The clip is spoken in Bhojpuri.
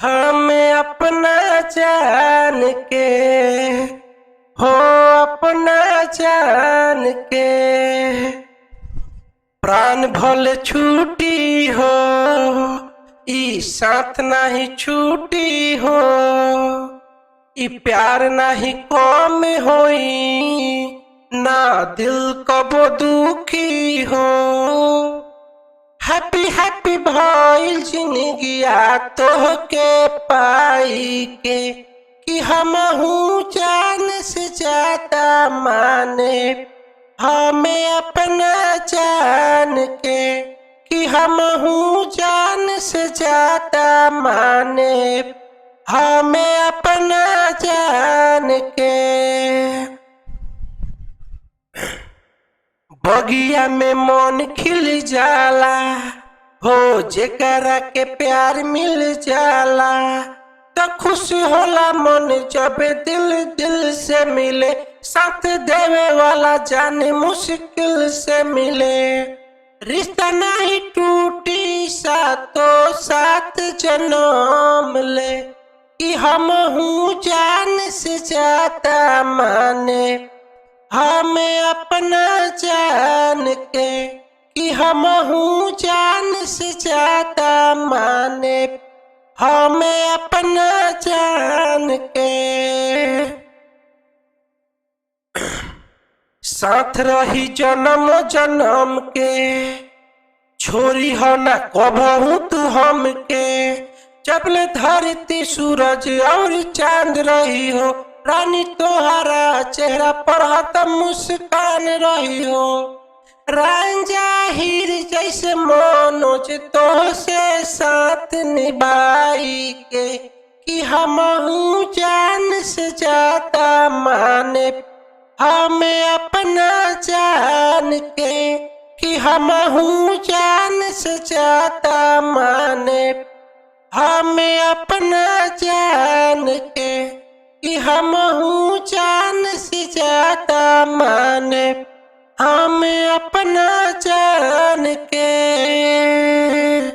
हमें अपना जान के हो, अपना जान के प्राण भले छूटी हो, ई साथ नहीं छूटी हो, ई प्यार नहीं कम होई, ना दिल कबो दुखी हो। हैप्पी हैप्पी भइल जिंदगिया तोहके पाई के, कि हमहू जान से ज्यादा माने हमें अपना जान के, कि हमहू जान से ज्यादा माने हमें अपना जान के। बगिया में मन खिल जाला हो, जेकरा के प्यार मिल जाला तो खुश होला मन जब दिल दिल से मिले। साथ देवे वाला जाने मुश्किल से मिले, रिश्ता नहीं टूटी साथों साथ जन्म ले, कि हमहू जान से ज्यादा माने हमें अपना जान के, कि हमहू जान से ज्यादा माने हमें अपना जान के। साथ रही जन्म जन्म के, छोरी हो ना कबहू तू हमके, जबले धरती सूरज और चांद रही हो, रानी तोहरा चेहरा पर हतम मुस्कान रही हो। रांझा हीर जैसे मनोज तो से साथ निभाई के, कि हमहू जान से ज्यादा माने हमें अपना जान के, कि हमहू जान से ज्यादा माने हमें अपना जान के, कि हमहू जान से ज्यादा माने हमें अपना जान के।